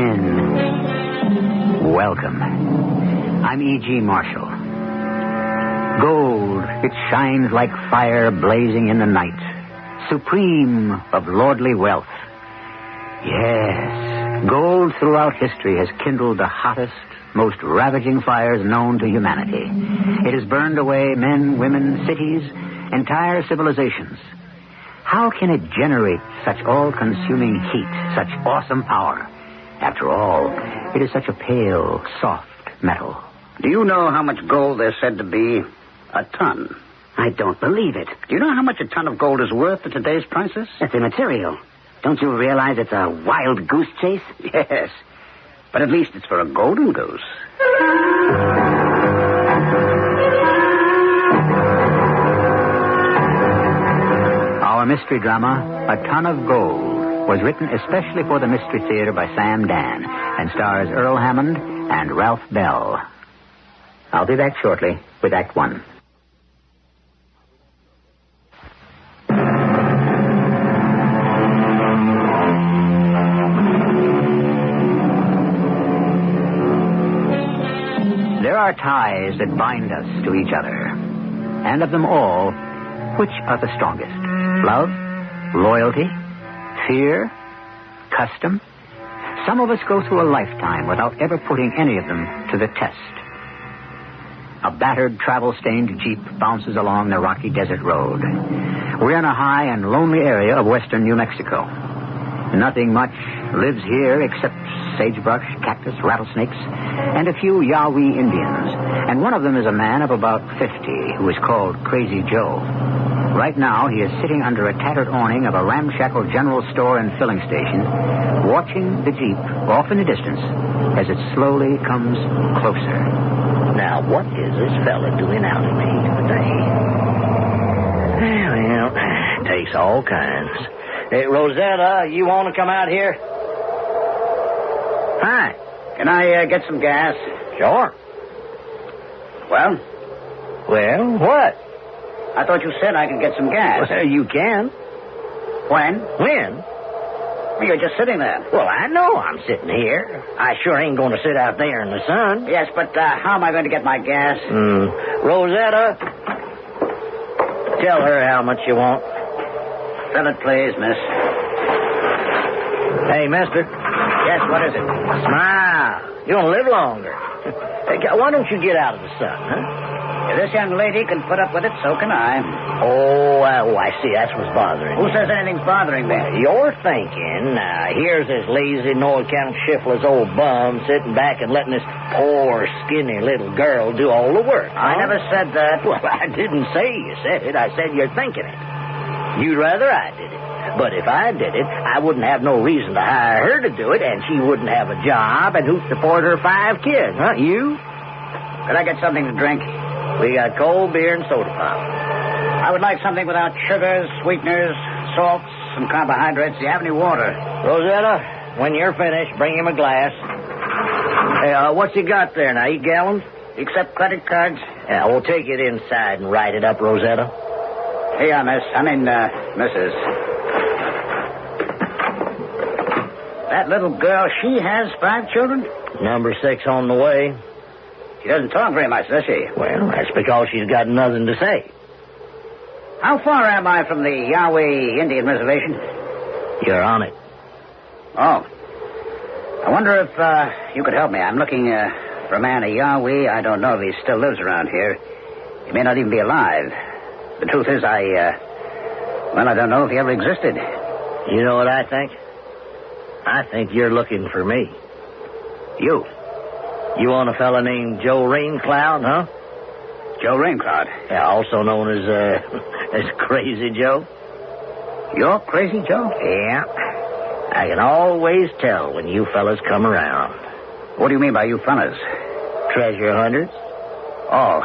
in. Welcome. I'm E.G. Marshall. Gold, it shines like fire blazing in the night, supreme of lordly wealth. Yes, gold throughout history has kindled the hottest, most ravaging fires known to humanity. It has burned away men, women, cities, entire civilizations. How can it generate such all-consuming heat, such awesome power? After all, it is such a pale, soft metal. Do you know how much gold there's said to be? A ton. I don't believe it. Do you know how much a ton of gold is worth at today's prices? That's immaterial. Don't you realize it's a wild goose chase? Yes. But at least it's for a golden goose. Our mystery drama, A Ton of Gold, was written especially for the Mystery Theater by Sam Dan and stars Earl Hammond and Ralph Bell. I'll be back shortly with Act One. There are ties that bind us to each other. And of them all, which are the strongest? Love? Loyalty? Fear? Custom? Some of us go through a lifetime without ever putting any of them to the test. A battered, travel-stained Jeep bounces along the rocky desert road. We're in a high and lonely area of western New Mexico. Nothing much lives here except sagebrush, cactus, rattlesnakes, and a few Yahweh Indians. And one of them is a man of about 50 who is called Crazy Joe. Right now, he is sitting under a tattered awning of a ramshackle general store and filling station, watching the Jeep off in the distance as it slowly comes closer. Now, what is this fella doing out in the heat of the day? Well, takes all kinds. Hey, Rosetta, you want to come out here? Hi. Can I get some gas? Sure. Well? Well, what? I thought you said I could get some gas. Well, you can. When? When? Well, you're just sitting there. Well, I know I'm sitting here. I sure ain't going to sit out there in the sun. Yes, but how am I going to get my gas? Rosetta, tell her how much you want. Fill it, please, miss. Hey, mister. Yes, what is it? Smile. You're going to live longer. Hey, why don't you get out of the sun, huh? If this young lady can put up with it, so can I. Oh, I see. That's what's bothering Who you. says anything's bothering me? You're thinking, here's this lazy, no-account, shiftless old bum sitting back and letting this poor, skinny little girl do all the work. I never said that. Well, I didn't say you said it. I said you're thinking it. You'd rather I did it. But if I did it, I wouldn't have no reason to hire her to do it, and she wouldn't have a job and who'd support her 5 kids, huh? You? Could I get something to drink? We got cold beer and soda pop. I would like something without sugars, sweeteners, salts, and carbohydrates. Do you have any water? Rosetta, when you're finished, bring him a glass. Hey, what's he got there now? 8 gallons? Except credit cards? Yeah, we'll take it inside and write it up, Rosetta. Here you are, miss. Mrs. That little girl, she has 5 children? Number 6 on the way. She doesn't talk very much, does she? Well, that's because she's got nothing to say. How far am I from the Yahweh Indian Reservation? You're on it. Oh. I wonder if you could help me. I'm looking for a man, a Yahweh. I don't know if he still lives around here. He may not even be alive. The truth is, I don't know if he ever existed. You know what I think? I think you're looking for me. You? You want a fella named Joe Raincloud, huh? Joe Raincloud? Yeah, also known as Crazy Joe. You're Crazy Joe? Yeah. I can always tell when you fellas come around. What do you mean by you fellas? Treasure hunters. Oh,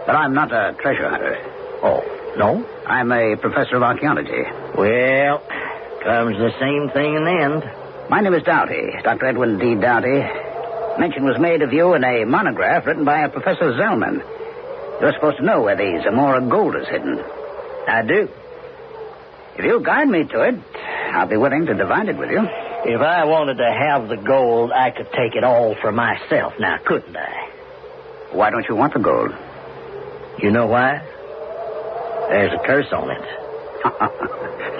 but I'm not a treasure hunter. Oh, no? I'm a professor of archaeology. Well, comes the same thing in the end. My name is Doughty, Dr. Edwin D. Doughty. Mention was made of you in a monograph written by a Professor Zellman. You're supposed to know where the Zamora gold is hidden. I do. If you'll guide me to it, I'll be willing to divide it with you. If I wanted to have the gold, I could take it all for myself now, couldn't I? Why don't you want the gold? You know why? There's a curse on it.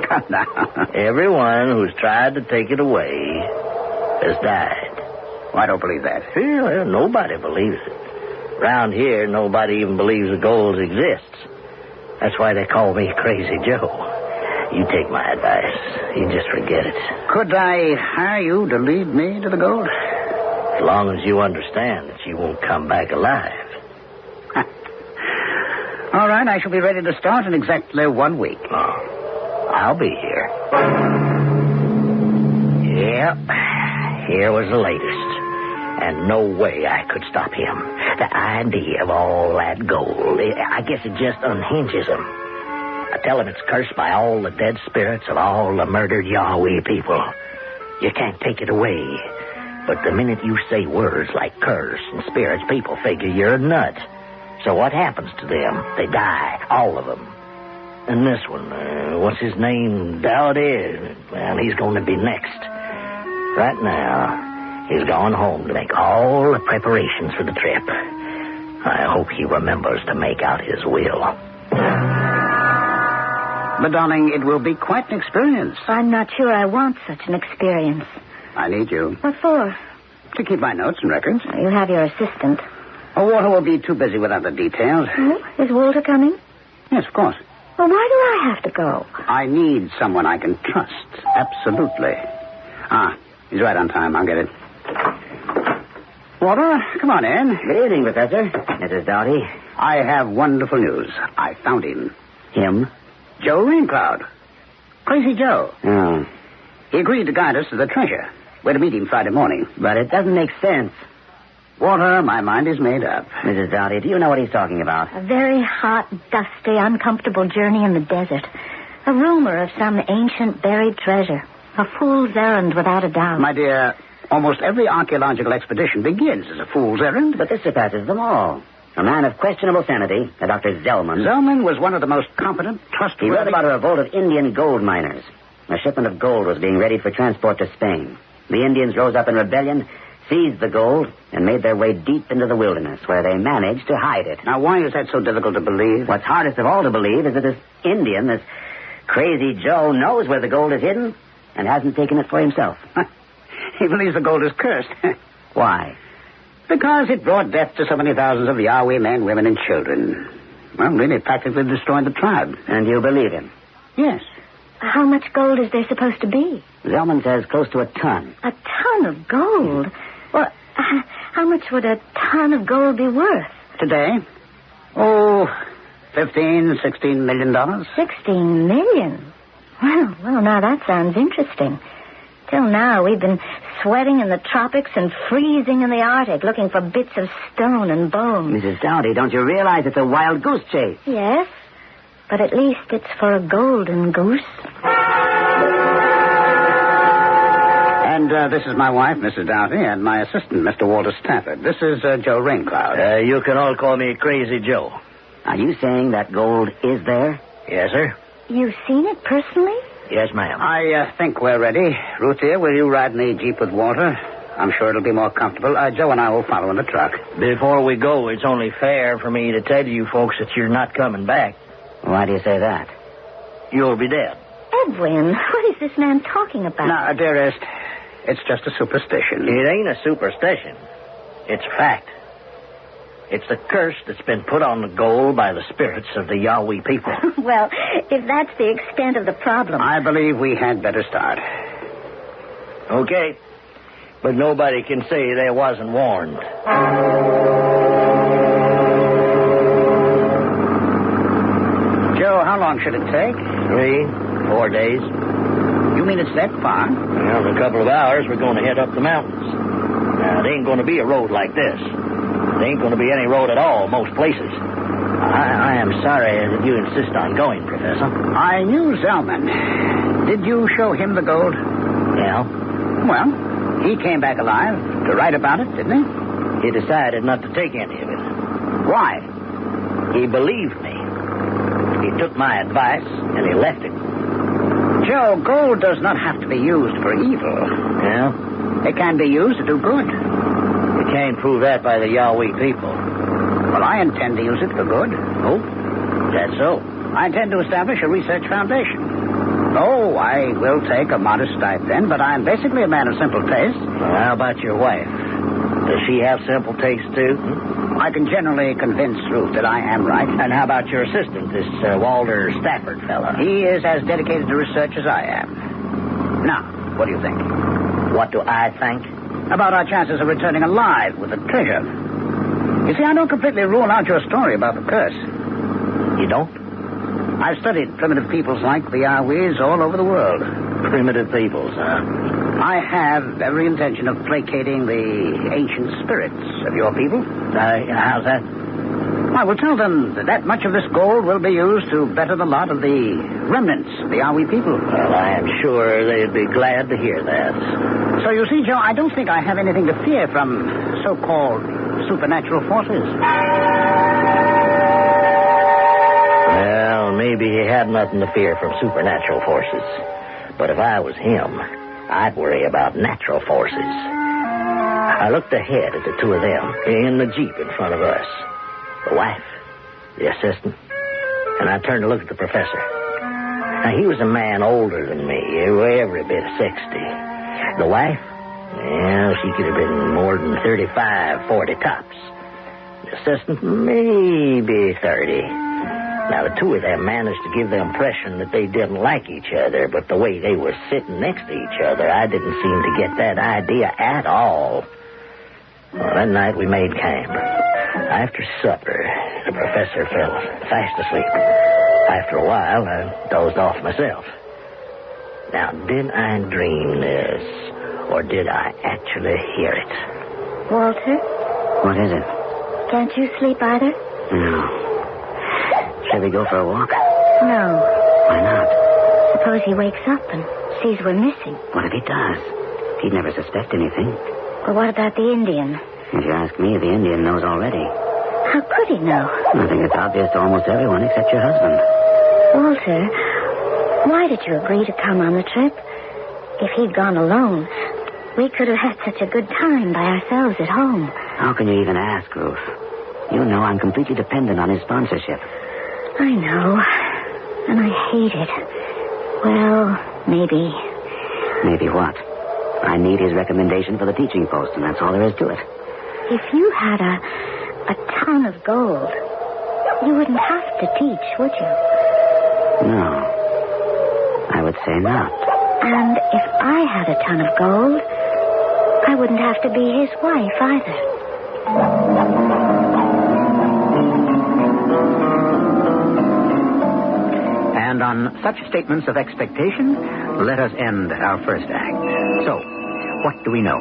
Come now. Everyone who's tried to take it away has died. Well, I don't believe that. Well, nobody believes it. Around here, nobody even believes the gold exists. That's why they call me Crazy Joe. You take my advice. You just forget it. Could I hire you to lead me to the gold? As long as you understand that you won't come back alive. All right, I shall be ready to start in exactly 1 week. Oh, I'll be here. Yep. Here was the latest. And no way I could stop him. The idea of all that gold, I guess it just unhinges him. I tell him it's cursed by all the dead spirits of all the murdered Yahweh people. You can't take it away. But the minute you say words like curse and spirits, people figure you're a nut. So what happens to them? They die, all of them. And this one, what's his name? Dowdy? Well, he's going to be next. Right now, he's gone home to make all the preparations for the trip. I hope he remembers to make out his will. But, darling, it will be quite an experience. I'm not sure I want such an experience. I need you. What for? To keep my notes and records. You have your assistant. Oh, Walter will be too busy without the details. Oh, is Walter coming? Yes, of course. Well, why do I have to go? I need someone I can trust. Absolutely. He's right on time. I'll get it. Walter, come on in. Good evening, Professor. Mrs. Doughty. I have wonderful news. I found him. Him? Joe Raincloud. Crazy Joe. Oh. He agreed to guide us to the treasure. We're to meet him Friday morning. But it doesn't make sense. Walter, my mind is made up. Mrs. Doughty, do you know what he's talking about? A very hot, dusty, uncomfortable journey in the desert. A rumor of some ancient buried treasure. A fool's errand, without a doubt. My dear, almost every archaeological expedition begins as a fool's errand. But this surpasses them all. A man of questionable sanity, a Dr. Zellman. Zellman was one of the most competent, trustworthy... He read about a revolt of Indian gold miners. A shipment of gold was being readied for transport to Spain. The Indians rose up in rebellion, seized the gold, and made their way deep into the wilderness, where they managed to hide it. Now, why is that so difficult to believe? What's hardest of all to believe is that this Indian, this Crazy Joe, knows where the gold is hidden and hasn't taken it for himself. He believes the gold is cursed. Why? Because it brought death to so many thousands of Yahweh men, women, and children. Well, really practically destroyed the tribe. And you believe him? Yes. How much gold is there supposed to be? Zellman says close to a ton. A ton of gold? Well, how much would a ton of gold be worth? Today? Oh, $15, $16 million. $16 million? Well, now that sounds interesting. Till now, we've been sweating in the tropics and freezing in the Arctic, looking for bits of stone and bone. Mrs. Doughty, don't you realize it's a wild goose chase? Yes, but at least it's for a golden goose. And this is my wife, Mrs. Doughty, and my assistant, Mr. Walter Stafford. This is Joe Raincloud. You can all call me Crazy Joe. Are you saying that gold is there? Yes, sir. You've seen it personally? Yes, ma'am. I think we're ready. Ruth here, will you ride in the Jeep with Walter? I'm sure it'll be more comfortable. Joe and I will follow in the truck. Before we go, it's only fair for me to tell you folks that you're not coming back. Why do you say that? You'll be dead. Edwin, what is this man talking about? Now, dearest, it's just a superstition. It ain't a superstition. It's fact. It's the curse that's been put on the gold by the spirits of the Yahweh people. Well, if that's the extent of the problem... I believe we had better start. Okay. But nobody can say they wasn't warned. Joe, how long should it take? 3, 4 days. You mean it's that far? Well, in a couple of hours, we're going to head up the mountains. Now, it ain't going to be a road like this. There ain't going to be any road at all, most places. I am sorry that you insist on going, Professor. I knew Zellman. Did you show him the gold? Yeah. Well, he came back alive to write about it, didn't he? He decided not to take any of it. Why? He believed me. He took my advice, and he left it. Joe, gold does not have to be used for evil. Yeah? It can be used to do good. You can't prove that by the Yahweh people. Well, I intend to use it for good. Oh? That's so? I intend to establish a research foundation. Oh, I will take a modest stipend, but I'm basically a man of simple tastes. Well, how about your wife? Does she have simple tastes, too? I can generally convince Ruth that I am right. And how about your assistant, this Walter Stafford fella? He is as dedicated to research as I am. Now, what do you think? What do I think? About our chances of returning alive with the treasure. You see, I don't completely rule out your story about the curse. You don't? I've studied primitive peoples like the Yahwehs all over the world. Primitive peoples, huh? I have every intention of placating the ancient spirits of your people. How's that? I will tell them that much of this gold will be used to better the lot of the remnants of the Yahweh people. Well, I am sure they'd be glad to hear that. So you see, Joe, I don't think I have anything to fear from so-called supernatural forces. Well, maybe he had nothing to fear from supernatural forces. But if I was him, I'd worry about natural forces. I looked ahead at the two of them in the Jeep in front of us. The wife, the assistant, and I turned to look at the professor. Now, he was a man older than me, every bit of 60. The wife, well, she could have been more than 35, 40 tops. The assistant, maybe 30. Now, the two of them managed to give the impression that they didn't like each other, but the way they were sitting next to each other, I didn't seem to get that idea at all. Well, that night we made camp. After supper, the professor fell fast asleep. After a while, I dozed off myself. Now, did I dream this, or did I actually hear it? Walter? What is it? Can't you sleep either? No. Shall we go for a walk? No. Why not? Suppose he wakes up and sees we're missing. What if he does? He'd never suspect anything. Well, what about the Indian? If you ask me, the Indian knows already. How could he know? I think it's obvious to almost everyone except your husband. Walter, why did you agree to come on the trip? If he'd gone alone, we could have had such a good time by ourselves at home. How can you even ask, Ruth? You know I'm completely dependent on his sponsorship. I know. And I hate it. Well, maybe. Maybe what? I need his recommendation for the teaching post, and that's all there is to it. If you had a ton of gold, you wouldn't have to teach, would you? No. I would say not. And if I had a ton of gold, I wouldn't have to be his wife either. And on such statements of expectation, let us end our first act. So, what do we know?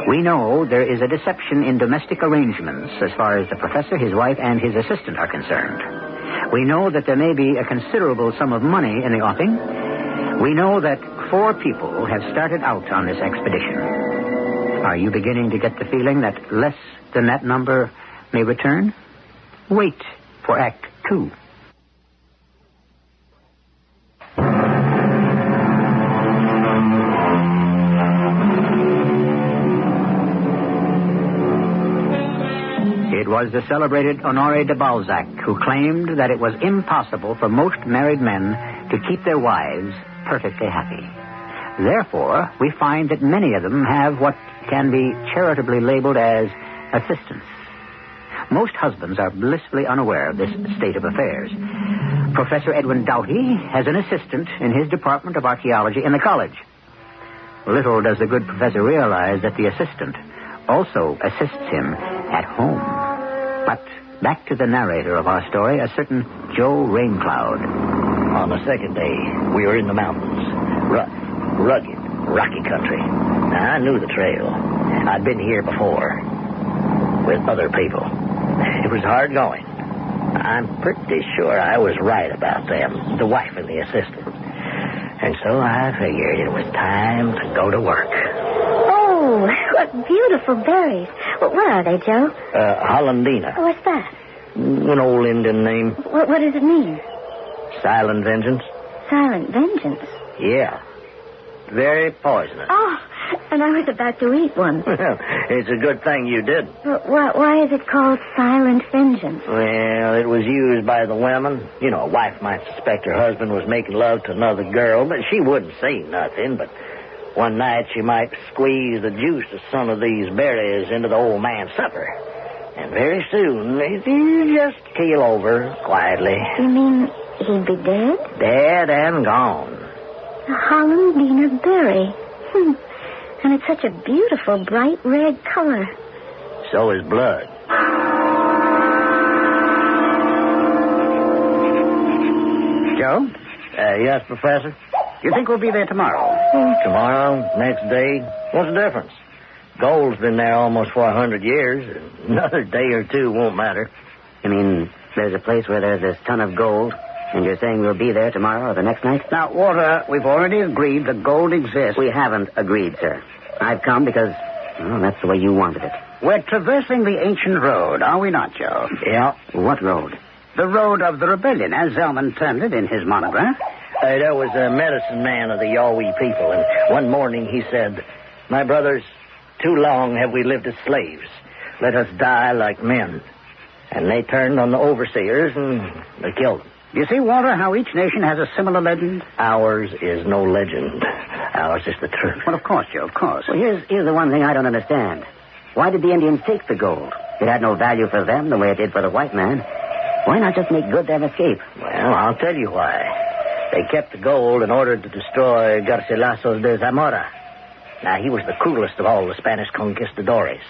We know there is a deception in domestic arrangements as far as the professor, his wife, and his assistant are concerned. We know that there may be a considerable sum of money in the offing. We know that 4 people have started out on this expedition. Are you beginning to get the feeling that less than that number may return? Wait for Act 2. It was the celebrated Honoré de Balzac who claimed that it was impossible for most married men to keep their wives perfectly happy. Therefore, we find that many of them have what can be charitably labeled as assistants. Most husbands are blissfully unaware of this state of affairs. Professor Edwin Doughty has an assistant in his department of archaeology in the college. Little does the good professor realize that the assistant also assists him at home. But back to the narrator of our story, a certain Joe Raincloud. On the second day, we were in the mountains. Rugged, rocky country. Now, I knew the trail. I'd been here before with other people. It was hard going. I'm pretty sure I was right about them, the wife and the assistant. And so I figured it was time to go to work. Oh, what beautiful berries. What are they, Joe? Hollandina. What's that? An old Indian name. What does it mean? Silent vengeance. Silent vengeance? Yeah. Very poisonous. Oh, and I was about to eat one. Well, it's a good thing you didn't. Why is it called silent vengeance? Well, it was used by the women. You know, a wife might suspect her husband was making love to another girl, but she wouldn't say nothing. But one night she might squeeze the juice of some of these berries into the old man's supper. And very soon, he'd just keel over quietly. You mean he'd be dead? Dead and gone. A Hollandina berry. And it's such a beautiful, bright red color. So is blood. Joe? Yes, Professor? You think we'll be there tomorrow? Tomorrow, next day. What's the difference? Gold's been there almost for 100 years. Another day or two won't matter. You mean there's a place where there's this ton of gold, and you're saying we'll be there tomorrow or the next night? Now, Walter, we've already agreed the gold exists. We haven't agreed, sir. I've come because, well, that's the way you wanted it. We're traversing the ancient road, are we not, Joe? Yeah. What road? The road of the rebellion, as Zellman termed it in his monograph. There was a medicine man of the Yahweh people, and one morning he said, "My brothers, too long have we lived as slaves. Let us die like men." And they turned on the overseers and they killed them. You see, Walter, how each nation has a similar legend? Ours is no legend. Ours is the truth. Well, of course, Joe, of course. Well, here's the one thing I don't understand. Why did the Indians take the gold? It had no value for them the way it did for the white man. Why not just make good their escape? Well, I'll tell you why. They kept the gold in order to destroy Garcilaso de Zamora. Now, he was the cruelest of all the Spanish conquistadores.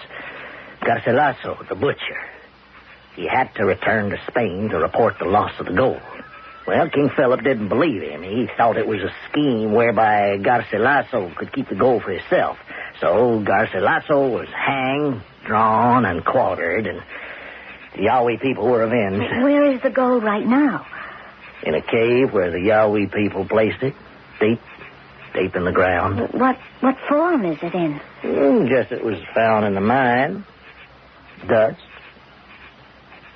Garcilaso, the butcher. He had to return to Spain to report the loss of the gold. Well, King Philip didn't believe him. He thought it was a scheme whereby Garcilaso could keep the gold for himself. So Garcilaso was hanged, drawn, and quartered, and the Yahweh people were avenged. Where is the gold right now? In a cave where the Yahweh people placed it, deep in the ground. What form is it in? Just it was found in the mine. Dust.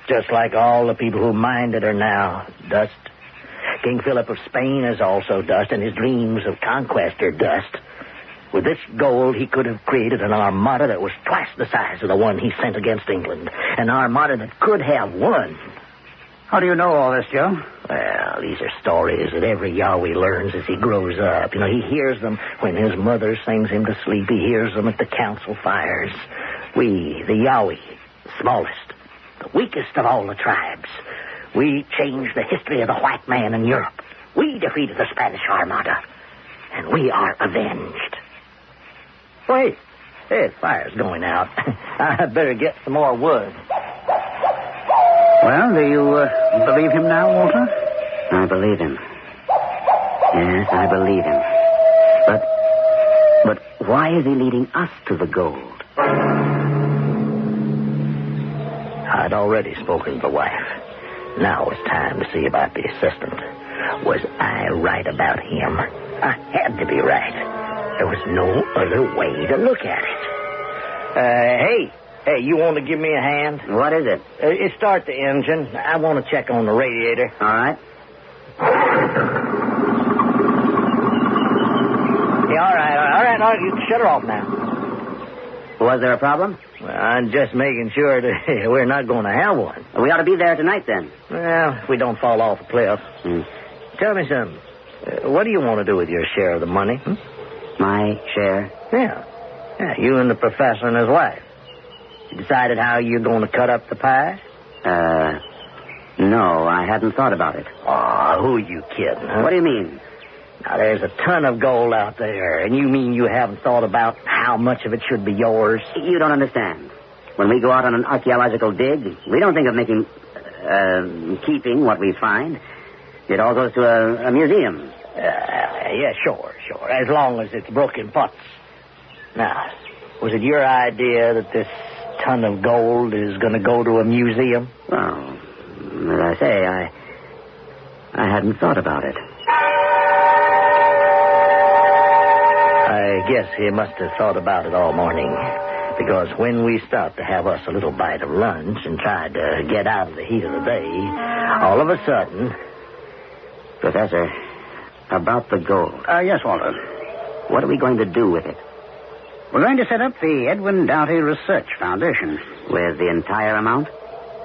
Just like all the people who mined it are now dust. King Philip of Spain is also dust, and his dreams of conquest are dust. With this gold, he could have created an armada that was twice the size of the one he sent against England. An armada that could have won. How do you know all this, Joe? Well, these are stories that every Yahweh learns as he grows up. You know, he hears them when his mother sings him to sleep. He hears them at the council fires. We, the Yahweh, smallest, the weakest of all the tribes, we changed the history of the white man in Europe. We defeated the Spanish Armada, and we are avenged. Wait, the fire's going out. I better get some more wood. Well, do you believe him now, Walter? I believe him. Yes, I believe him. But why is he leading us to the gold? I'd already spoken to the wife. Now it's time to see about the assistant. Was I right about him? I had to be right. There was no other way to look at it. Hey, you want to give me a hand? What is it? Start the engine. I want to check on the radiator. All right. Yeah, all right. You can shut her off now. Was there a problem? Well, I'm just making sure that we're not going to have one. We ought to be there tonight, then. Well, if we don't fall off a cliff. Tell me something. What do you want to do with your share of the money? My share? Yeah, you and the professor and his wife. You decided how you're going to cut up the pie? No, I hadn't thought about it. Oh, who are you kidding, huh? What do you mean? Now, there's a ton of gold out there, and you mean you haven't thought about how much of it should be yours? You don't understand. When we go out on an archaeological dig, we don't think of keeping what we find. It all goes to a museum. Yeah, sure. As long as it's broken pots. Now, was it your idea that this ton of gold is going to go to a museum? Well, as I say, I hadn't thought about it. I guess he must have thought about it all morning. Because when we stopped to have us a little bite of lunch and tried to get out of the heat of the day, all of a sudden... Professor, About the gold. Yes, Walter. What are we going to do with it? We're going to set up the Edwin Doughty Research Foundation. With the entire amount?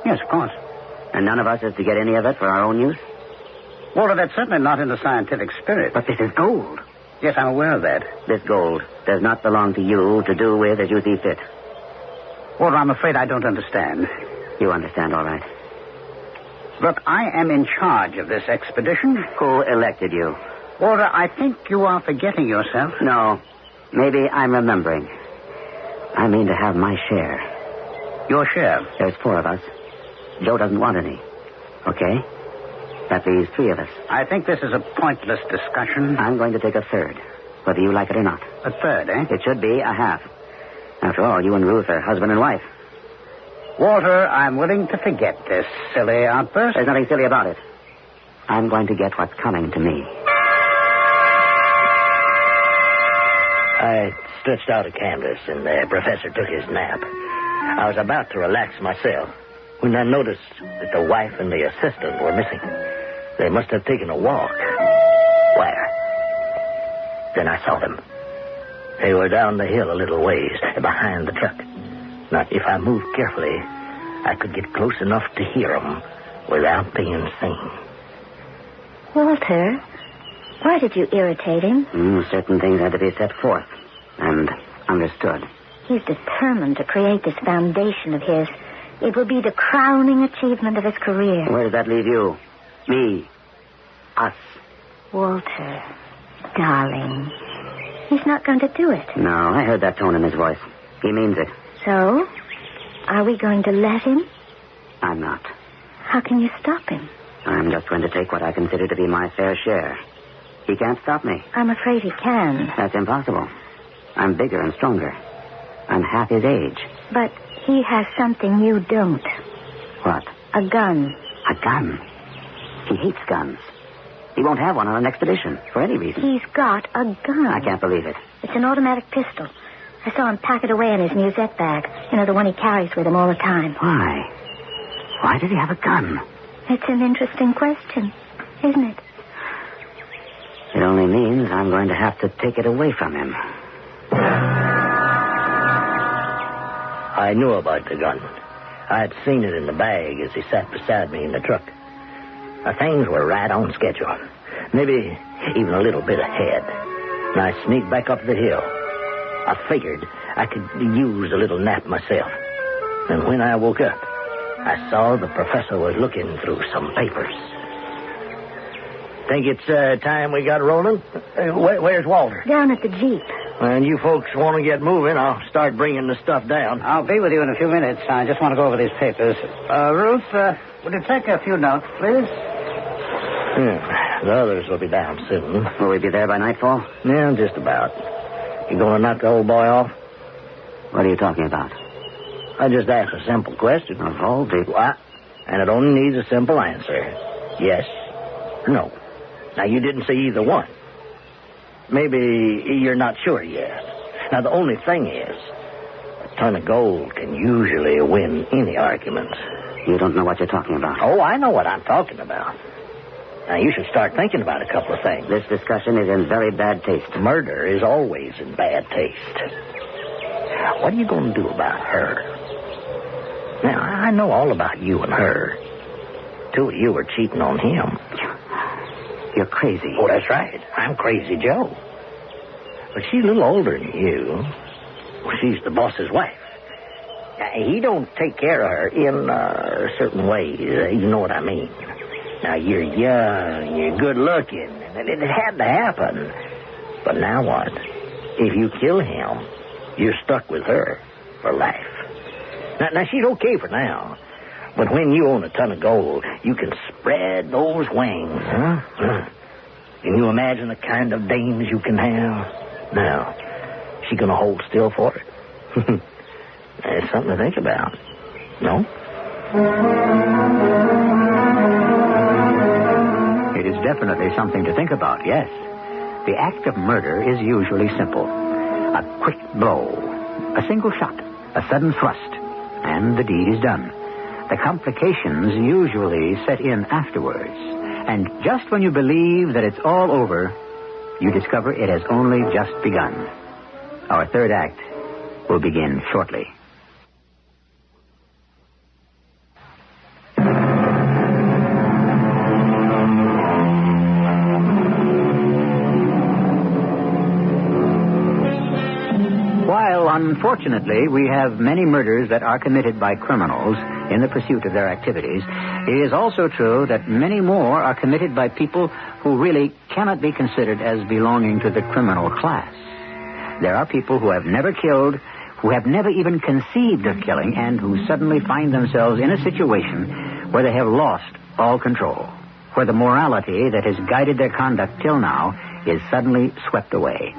Yes, of course. And none of us is to get any of it for our own use? Walter, that's certainly not in the scientific spirit. But this is gold. Yes, I'm aware of that. This gold does not belong to you to do with as you see fit. Walter, I'm afraid I don't understand. You understand, all right. Look, I am in charge of this expedition. Who elected you? Walter, I think you are forgetting yourself. No. Maybe I'm remembering. I mean to have my share. Your share? There's 4 of us. Joe doesn't want any. Okay? That leaves 3 of us. I think this is a pointless discussion. I'm going to take a third, whether you like it or not. A third, eh? It should be a half. After all, you and Ruth are husband and wife. Walter, I'm willing to forget this silly outburst. There's nothing silly about it. I'm going to get what's coming to me. I stretched out a canvas, and the professor took his nap. I was about to relax myself when I noticed that the wife and the assistant were missing. They must have taken a walk. Where? Then I saw them. They were down the hill a little ways, behind the truck. Now, if I moved carefully, I could get close enough to hear them without being seen. Walter, why did you irritate him? Certain things had to be set forth and understood. He's determined to create this foundation of his. It will be the crowning achievement of his career. Where does that leave you? Me. Us. Walter, darling, he's not going to do it. No, I heard that tone in his voice. He means it. So, are we going to let him? I'm not. How can you stop him? I'm just going to take what I consider to be my fair share. He can't stop me. I'm afraid he can. That's impossible. I'm bigger and stronger. I'm half his age. But he has something you don't. What? A gun. A gun? He hates guns. He won't have one on an expedition, for any reason. He's got a gun. I can't believe it. It's an automatic pistol. I saw him pack it away in his musette bag. You know, the one he carries with him all the time. Why? Why does he have a gun? It's an interesting question, isn't it? It only means I'm going to have to take it away from him. I knew about the gun. I had seen it in the bag as he sat beside me in the truck. Things were right on schedule. Maybe even a little bit ahead. And I sneaked back up the hill. I figured I could use a little nap myself. And when I woke up, I saw the professor was looking through some papers. Think it's time we got rolling? Where's Walter? Down at the Jeep. And you folks want to get moving, I'll start bringing the stuff down. I'll be with you in a few minutes. I just want to go over these papers. Ruth, would you take a few notes, please? Yeah, the others will be down soon. Will we be there by nightfall? Yeah, just about. You going to knock the old boy off? What are you talking about? I just asked a simple question. Of all people. What? And it only needs a simple answer. Yes or no. Now, you didn't say either one. Maybe you're not sure yet. Now, the only thing is, a ton of gold can usually win any argument. You don't know what you're talking about. Oh, I know what I'm talking about. Now, you should start thinking about a couple of things. This discussion is in very bad taste. Murder is always in bad taste. What are you going to do about her? Now, I know all about you and her. 2 of you were cheating on him. You're crazy. Oh, that's right. I'm Crazy Joe. But she's a little older than you. Well, she's the boss's wife. Now, he don't take care of her in certain ways. You know what I mean. Now, you're young, you're good-looking, and it had to happen. But now what? If you kill him, you're stuck with her for life. Now, she's okay for now. But when you own a ton of gold, you can spread those wings, huh? Can you imagine the kind of dames you can have? Now, she gonna hold still for it? It's something to think about. No? It is definitely something to think about, yes. The act of murder is usually simple. A quick blow, a single shot, a sudden thrust, and the deed is done. The complications usually set in afterwards, And just when you believe that it's all over, you discover it has only just begun. Our third act will begin shortly. While, unfortunately, we have many murders that are committed by criminals in the pursuit of their activities, it is also true that many more are committed by people who really cannot be considered as belonging to the criminal class. There are people who have never killed, who have never even conceived of killing, and who suddenly find themselves in a situation where they have lost all control, where the morality that has guided their conduct till now is suddenly swept away.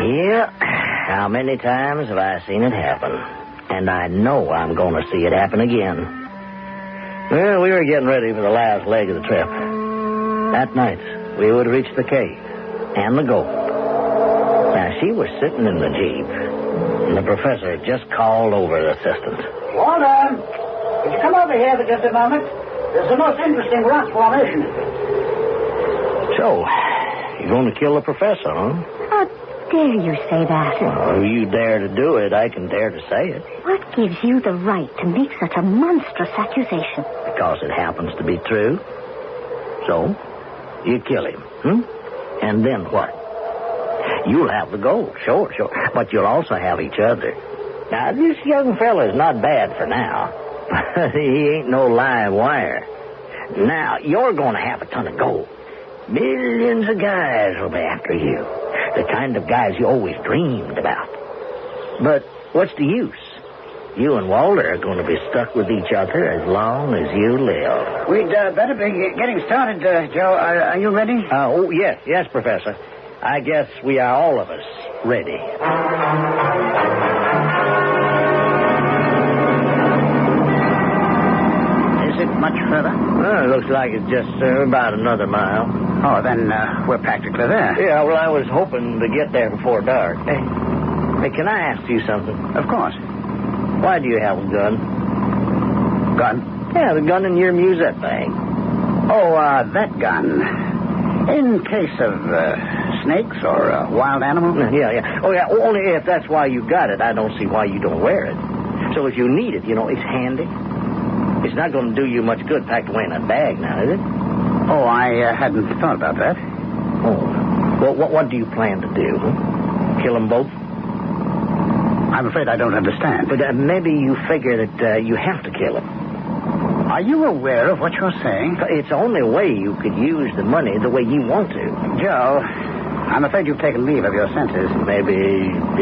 Yeah, how many times have I seen it happen? And I know I'm going to see it happen again. Well, we were getting ready for the last leg of the trip. That night, we would reach the cave and the goat. Now, she was sitting in the Jeep, and the professor just called over the assistant. Walter, could you come over here for just a moment? There's the most interesting rock formation. So, you're going to kill the professor, huh? How dare you say that? Well, you dare to do it, I can dare to say it. What gives you the right to make such a monstrous accusation? Because it happens to be true. So, you kill him, And then what? You'll have the gold, sure. But you'll also have each other. Now, this young fella's not bad for now. But he ain't no live wire. Now, you're going to have a ton of gold. Millions of guys will be after you. The kind of guys you always dreamed about. But what's the use? You and Walter are going to be stuck with each other as long as you live. We'd better be getting started, Joe. Are you ready? Yes, Professor. I guess we are all of us ready. Is it much further? Well, it looks like it's just about another mile. Oh, then we're practically there. Yeah, well, I was hoping to get there before dark. Hey, can I ask you something? Of course. Why do you have a gun? Gun? Yeah, the gun in your musette bag. Oh, that gun. In case of snakes or wild animals? Yeah. Oh, yeah, only if that's why you got it, I don't see why you don't wear it. So if you need it, it's handy. It's not going to do you much good packed away in a bag now, is it? Oh, I hadn't thought about that. Oh. Well, what do you plan to do? Kill them both? I'm afraid I don't understand. But maybe you figure that you have to kill him. Are you aware of what you're saying? It's the only way you could use the money the way you want to. Joe, I'm afraid you've taken leave of your senses. Maybe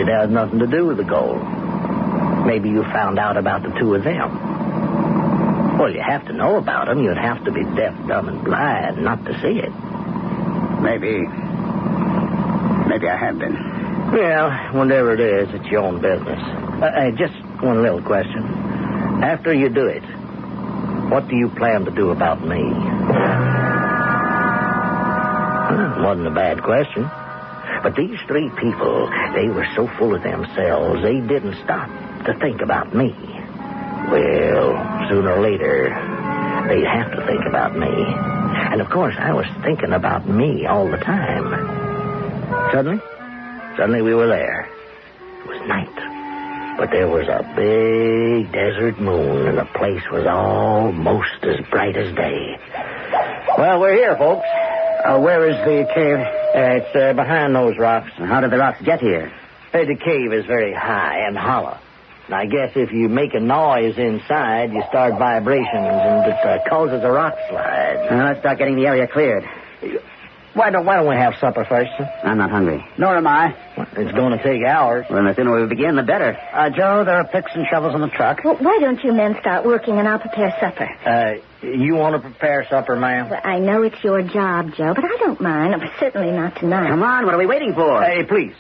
it has nothing to do with the gold. Maybe you found out about the two of them. Well, you have to know about them. You'd have to be deaf, dumb, and blind not to see it. Maybe I have been. Well, whatever it is, it's your own business. Just one little question. After you do it, what do you plan to do about me? Wasn't a bad question. But these three people, they were so full of themselves, they didn't stop to think about me. Well, sooner or later, they'd have to think about me. And, of course, I was thinking about me all the time. Suddenly we were there. It was night. But there was a big desert moon, and the place was almost as bright as day. Well, we're here, folks. Where is the cave? It's behind those rocks. How did the rocks get here? The cave is very high and hollow. And I guess if you make a noise inside, you start vibrations, and it causes a rock slide. Let's start getting the area cleared. Why don't we have supper first, sir? I'm not hungry. Nor am I. Well, it's going to take hours. Well, the sooner we begin, the better. Joe, there are picks and shovels in the truck. Well, why don't you men start working and I'll prepare supper? You want to prepare supper, ma'am? Well, I know it's your job, Joe, but I don't mind. Certainly not tonight. Come on, what are we waiting for? Hey, please.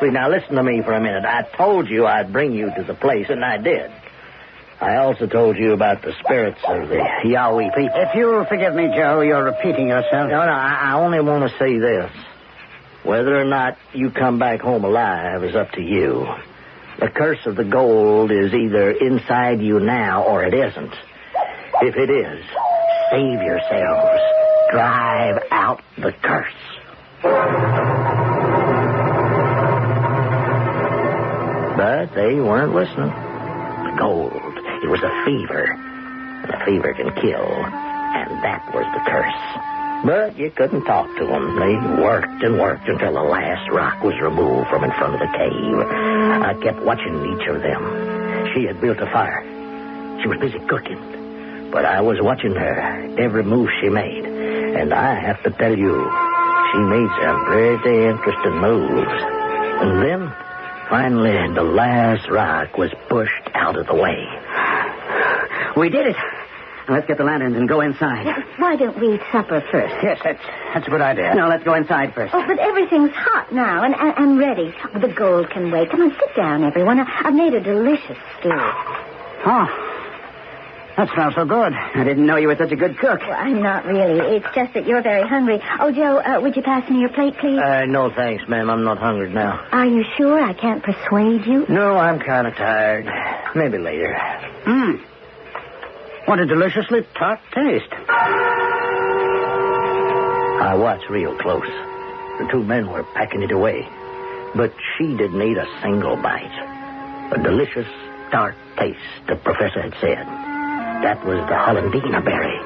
Please, now listen to me for a minute. I told you I'd bring you to the place, and I did. I also told you about the spirits of the Yahweh people. If you'll forgive me, Joe, you're repeating yourself. No, I only want to say this. Whether or not you come back home alive is up to you. The curse of the gold is either inside you now or it isn't. If it is, save yourselves. Drive out the curse. But they weren't listening. The gold, it was a fever. And a fever can kill. And that was the curse. But you couldn't talk to them. They worked and worked until the last rock was removed from in front of the cave. I kept watching each of them. She had built a fire. She was busy cooking. But I was watching her, every move she made. And I have to tell you, she made some pretty interesting moves. And then, finally, the last rock was pushed out of the way. We did it. Let's get the lanterns and go inside. Why don't we eat supper first? Yes, that's a good idea. No, let's go inside first. Oh, but everything's hot now and ready. The gold can wait. Come on, sit down, everyone. I've made a delicious stew. Oh, that smells so good. I didn't know you were such a good cook. Well, I'm not really. It's just that you're very hungry. Oh, Joe, would you pass me your plate, please? No thanks, ma'am. I'm not hungry now. Are you sure I can't persuade you? No, I'm kind of tired. Maybe later. What a deliciously tart taste. I watched real close. The two men were packing it away. But she didn't eat a single bite. A delicious, tart taste, the professor had said. That was the Hollandina berry.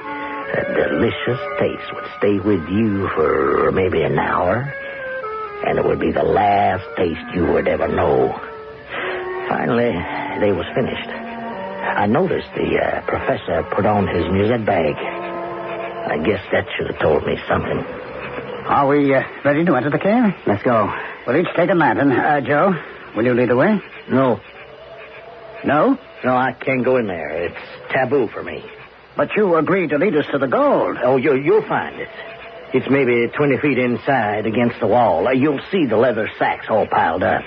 That delicious taste would stay with you for maybe an hour. And it would be the last taste you would ever know. Finally, they was finished. I noticed the professor put on his musette bag. I guess that should have told me something. Are we ready to enter the cave? Let's go. We'll each take a lantern. Joe, will you lead the way? No. No? No, I can't go in there. It's taboo for me. But you agreed to lead us to the gold. Oh, you'll find it. It's maybe 20 feet inside against the wall. You'll see the leather sacks all piled up.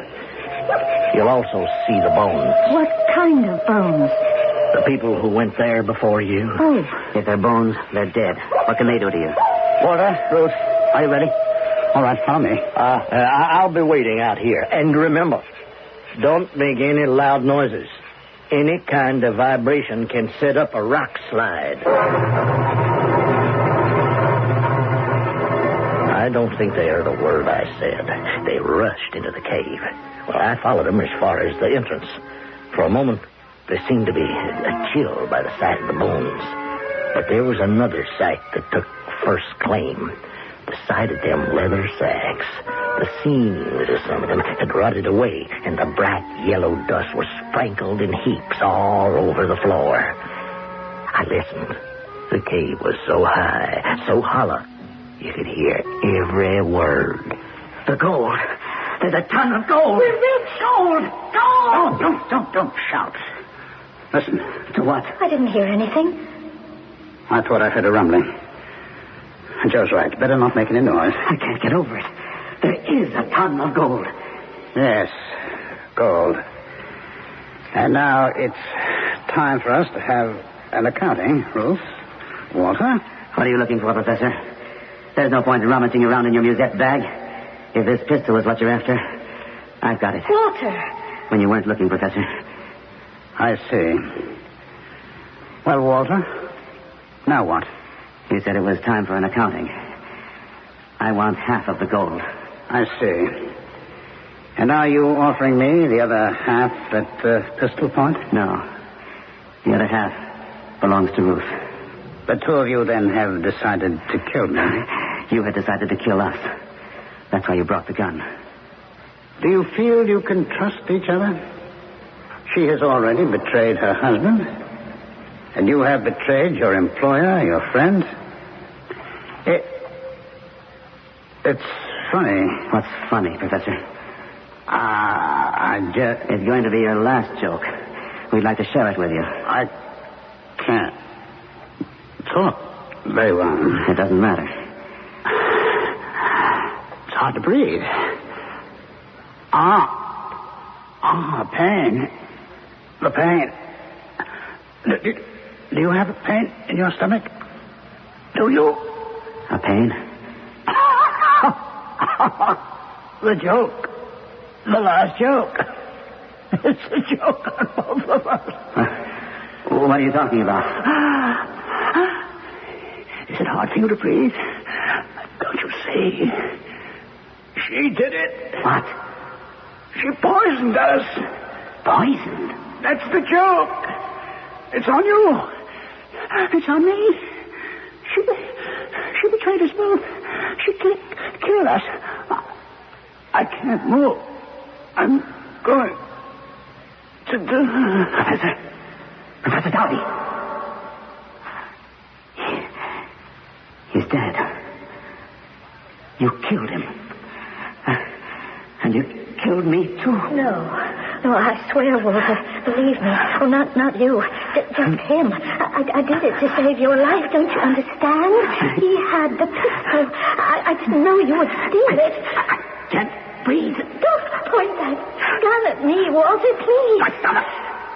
You'll also see the bones. What kind of bones? The people who went there before you. Oh. If they're bones, they're dead. What can they do to you? Walter, Ruth, are you ready? All right, follow me. I'll be waiting out here. And remember, don't make any loud noises. Any kind of vibration can set up a rock slide. I don't think they heard a word I said. They rushed into the cave. Well, I followed them as far as the entrance. For a moment, there seemed to be a chill by the sight of the bones. But there was another sight that took first claim. The sight of them leather sacks. The seams of some of them had rotted away, and the bright yellow dust was sprinkled in heaps all over the floor. I listened. The cave was so high, so hollow, you could hear every word. The gold. There's a ton of gold. We're rich. Gold! Gold! Oh, don't shout. Listen. To what? I didn't hear anything. I thought I heard a rumbling. Joe's right. Better not make any noise. I can't get over it. There is a ton of gold. Yes, gold. And now it's time for us to have an accounting, Ruth. Walter? What are you looking for, Professor? There's no point in rummaging around in your musette bag. If this pistol is what you're after, I've got it. Walter! When you weren't looking, Professor. I see. Well, Walter, now what? You said it was time for an accounting. I want half of the gold. I see. And are you offering me the other half at pistol point? No. The other half belongs to Ruth. The two of you then have decided to kill me. You had decided to kill us. That's why you brought the gun. Do you feel you can trust each other? She has already betrayed her husband. And you have betrayed your employer, your friend. It's funny. What's funny, Professor? It's going to be your last joke. We'd like to share it with you. I can't talk very well. It doesn't matter. It's hard to breathe. Pain. The pain. Do you have a pain in your stomach? Do you? A pain? The joke. The last joke. It's a joke on both of us. What are you talking about? Is it hard for you to breathe? Don't you see? She did it. What? She poisoned us. Poisoned? That's the joke. It's on you. It's on me. She betrayed us both. She killed us. I can't move. I'm going to do... Professor Darby. He's dead. You killed him. And you killed me, too. No, I swear, Walter. Believe me. Oh, not you. Just him. I did it to save your life. Don't you understand? He had the pistol. I didn't know you would steal it. I can't breathe. Don't point that gun at me, Walter, please. My stomach.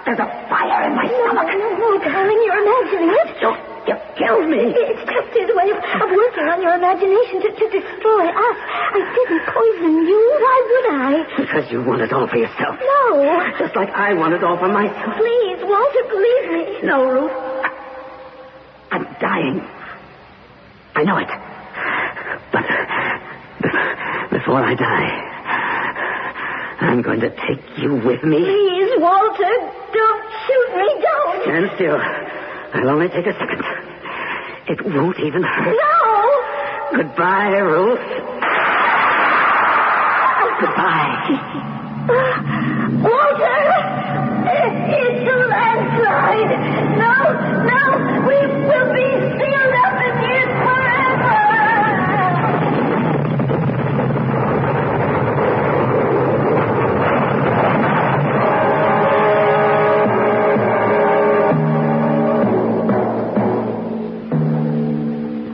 There's a fire in my stomach. No, darling, you're imagining it. You killed me. It's just his way of working on your imagination to destroy us. I didn't poison you. Why would I? Because you want it all for yourself. No. Just like I want it all for myself. Please, Walter, believe me. No, Ruth. I'm dying. I know it. But before I die, I'm going to take you with me. Please, Walter, don't shoot me, don't. Stand still. I'll only take a second. It won't even hurt. No! Goodbye, Ruth. Goodbye. Walter! It's a landslide. No, we will be sealed up in here forever.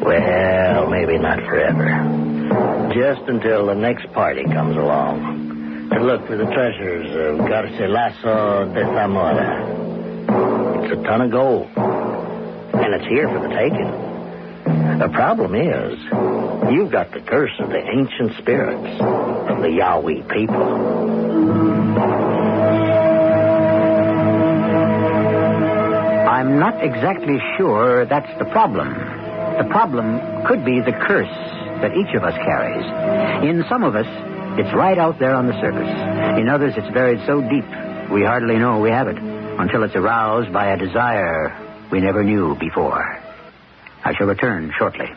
Well, maybe not forever. Just until the next party comes along to look for the treasures of Garcilaso de Zamora. It's a ton of gold, and it's here for the taking. The problem is, you've got the curse of the ancient spirits of the Yahweh people. I'm not exactly sure that's the problem. The problem could be the curse that each of us carries. In some of us, it's right out there on the surface. In others, it's buried so deep, we hardly know we have it, until it's aroused by a desire we never knew before. I shall return shortly.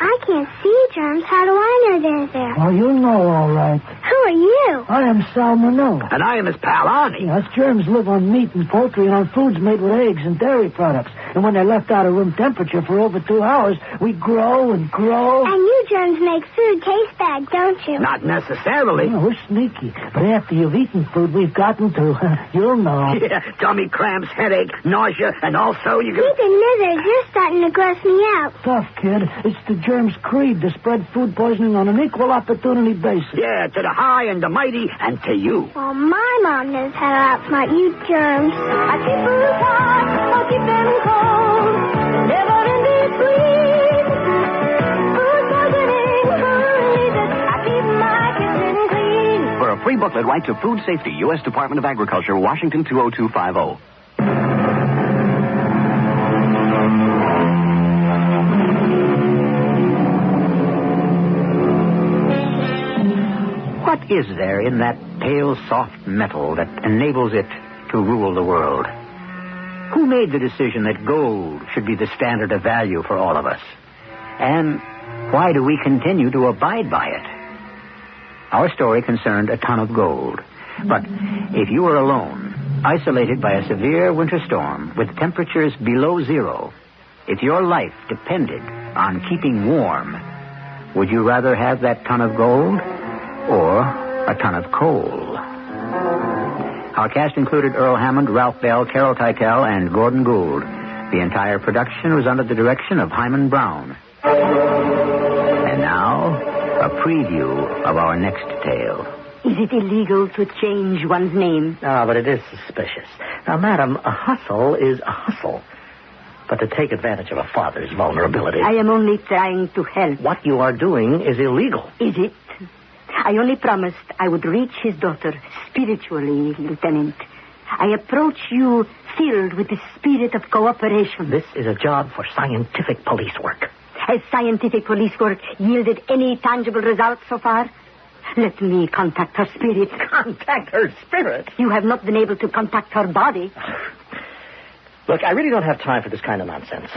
I can't see germs. How do I know they're there? Oh, you know all right. Who are you? I am Salmonella. And I am his pal, Arnie. Us germs live on meat and poultry and on foods made with eggs and dairy products. And when they're left out of room temperature for over 2 hours, we grow and grow. And you germs make food taste bad, don't you? Not necessarily. Oh, we're sneaky. But after you've eaten food we've gotten to, you'll know. Yeah, tummy cramps, headache, nausea, and also you can... Keep it nithers. You're starting to gross me out. Tough, kid. It's the germs' creed to spread food poisoning on an equal opportunity basis. Yeah, to the high and the mighty, and to you. Well, my mom knows how to outsmart you germs. I keep food hot, I'll keep them cold. Never in between. Food poisoning, hurry, I keep my kitchen clean. For a free booklet, write to Food Safety, U.S. Department of Agriculture, Washington 20250. What is there in that pale, soft metal that enables it to rule the world? Who made the decision that gold should be the standard of value for all of us? And why do we continue to abide by it? Our story concerned a ton of gold. But if you were alone, isolated by a severe winter storm with temperatures below zero, if your life depended on keeping warm, would you rather have that ton of gold or a ton of coal? Our cast included Earl Hammond, Ralph Bell, Carol Teitel, and Gordon Gould. The entire production was under the direction of Hyman Brown. And now, a preview of our next tale. Is it illegal to change one's name? Ah, but it is suspicious. Now, madam, a hustle is a hustle. But to take advantage of a father's vulnerability... I am only trying to help. What you are doing is illegal. Is it? I only promised I would reach his daughter spiritually, Lieutenant. I approach you filled with the spirit of cooperation. This is a job for scientific police work. Has scientific police work yielded any tangible results so far? Let me contact her spirit. Contact her spirit? You have not been able to contact her body. Look, I really don't have time for this kind of nonsense.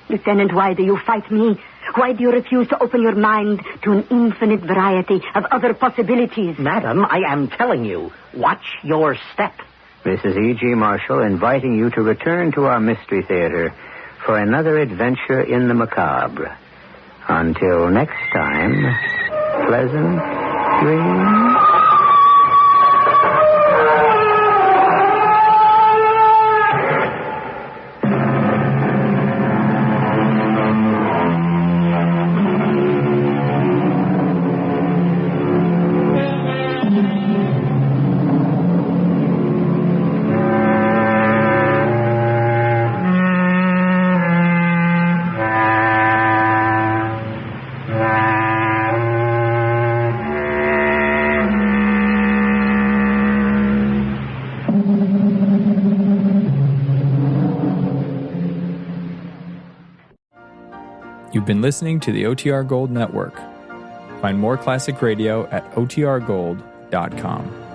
Lieutenant, why do you fight me? Why do you refuse to open your mind to an infinite variety of other possibilities? Madam, I am telling you, watch your step. This is E.G. Marshall inviting you to return to our Mystery Theater for another adventure in the macabre. Until next time, pleasant dreams. You've been listening to the OTR Gold Network. Find more classic radio at otrgold.com.